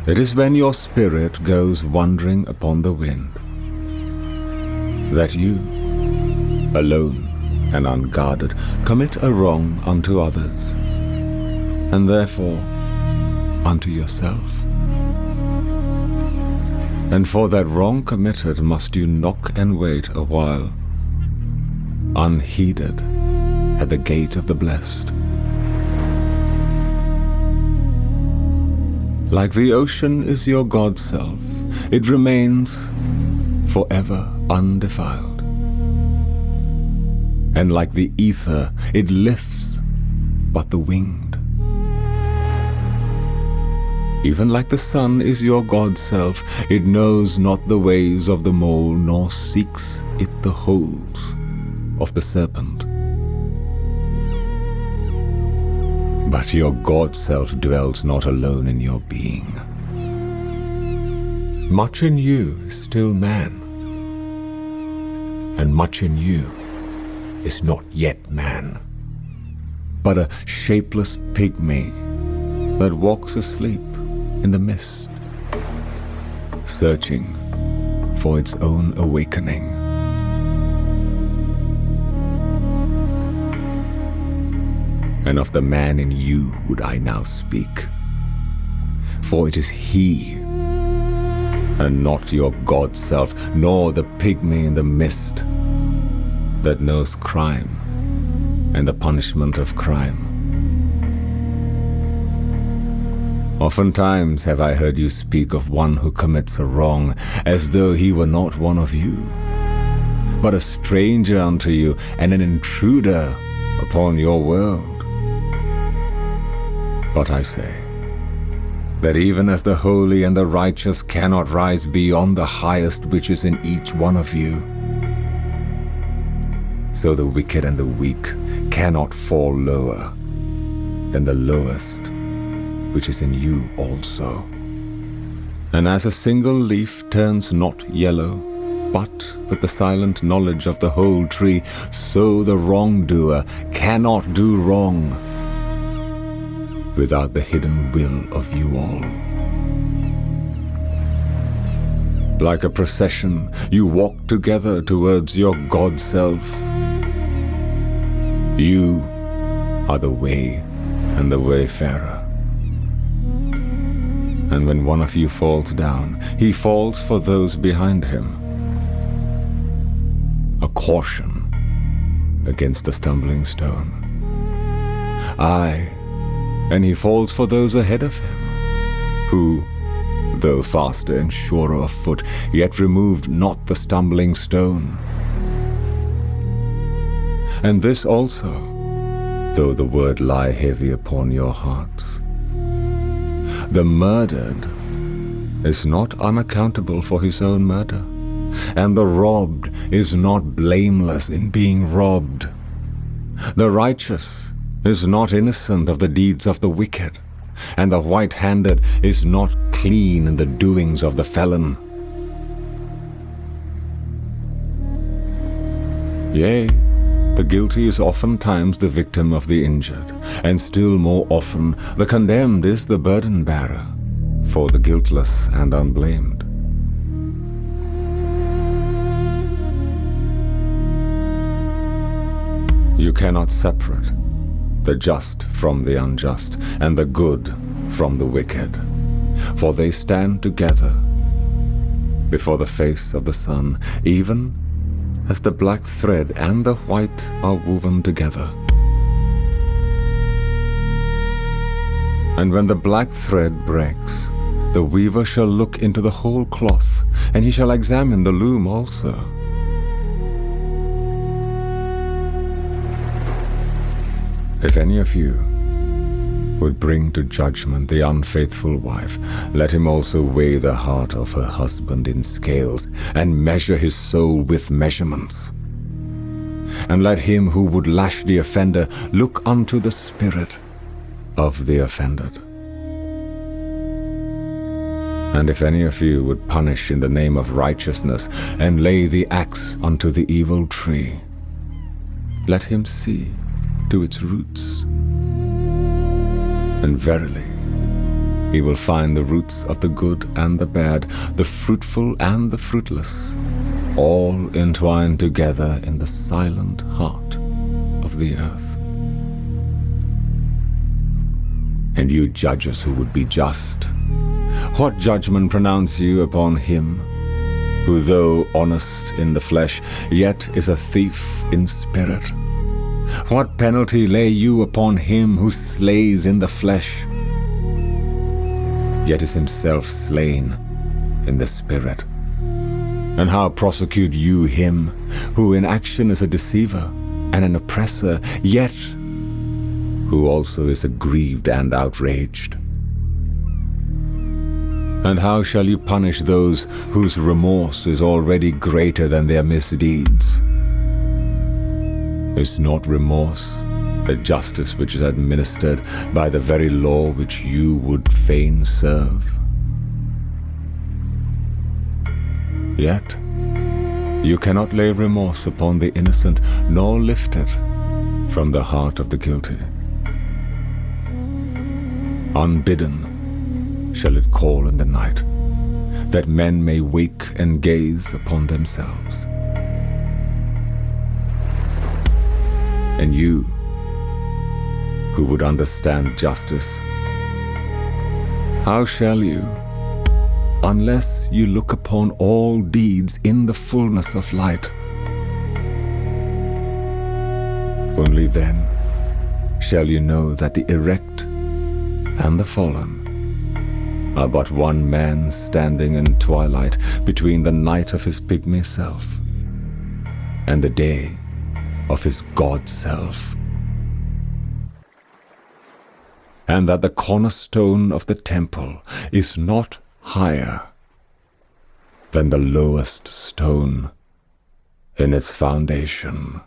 It is when your spirit goes wandering upon the wind that you, alone and unguarded, commit a wrong unto others, and therefore unto yourself. And for that wrong committed must you knock and wait a while, unheeded, at the gate of the blessed. Like the ocean is your God-self, it remains forever undefiled. And like the ether, it lifts but the winged. Even like the sun is your God-self, it knows not the ways of the mole, nor seeks it the holes of the serpent. But your God-self dwells not alone in your being. Much in you is still man, and much in you is not yet man, but a shapeless pygmy that walks asleep in the mist, searching for its own awakening. And of the man in you would I now speak, for it is he, and not your God-self, nor the pygmy in the mist, that knows crime and the punishment of crime. Oftentimes have I heard you speak of one who commits a wrong, as though he were not one of you, but a stranger unto you and an intruder upon your world. But I say, that even as the holy and the righteous cannot rise beyond the highest which is in each one of you, so the wicked and the weak cannot fall lower than the lowest which is in you also. And as a single leaf turns not yellow, but with the silent knowledge of the whole tree, so the wrongdoer cannot do wrong without the hidden will of you all. Like a procession, you walk together towards your God-self. You are the way and the wayfarer. And when one of you falls down, he falls for those behind him. A caution against the stumbling stone. Aye, and he falls for those ahead of him, who, though faster and surer of foot, yet removed not the stumbling stone. And this also, though the word lie heavy upon your hearts. The murdered is not unaccountable for his own murder, and the robbed is not blameless in being robbed. The righteous is not innocent of the deeds of the wicked, and the white-handed is not clean in the doings of the felon. Yea, the guilty is oftentimes the victim of the injured, and still more often the condemned is the burden-bearer for the guiltless and unblamed. You cannot separate the just from the unjust, and the good from the wicked, for they stand together before the face of the sun, even as the black thread and the white are woven together. And when the black thread breaks, the weaver shall look into the whole cloth, and he shall examine the loom also. If any of you would bring to judgment the unfaithful wife, let him also weigh the heart of her husband in scales, and measure his soul with measurements. And let him who would lash the offender look unto the spirit of the offended. And if any of you would punish in the name of righteousness, and lay the axe unto the evil tree, let him see to its roots. And verily, He will find the roots of the good and the bad, the fruitful and the fruitless, all entwined together in the silent heart of the earth. And you judges who would be just, what judgment pronounce you upon him who, though honest in the flesh, yet is a thief in spirit? What penalty lay you upon him who slays in the flesh, yet is himself slain in the spirit? And how prosecute you him who in action is a deceiver and an oppressor, yet who also is aggrieved and outraged? And how shall you punish those whose remorse is already greater than their misdeeds? Is not remorse the justice which is administered by the very law which you would fain serve? Yet you cannot lay remorse upon the innocent, nor lift it from the heart of the guilty. Unbidden shall it call in the night, that men may wake and gaze upon themselves. And you, who would understand justice, how shall you, unless you look upon all deeds in the fullness of light? Only then shall you know that the erect and the fallen are but one man standing in twilight between the night of his pygmy self and the day of his God self. And that the cornerstone of the temple is not higher than the lowest stone in its foundation.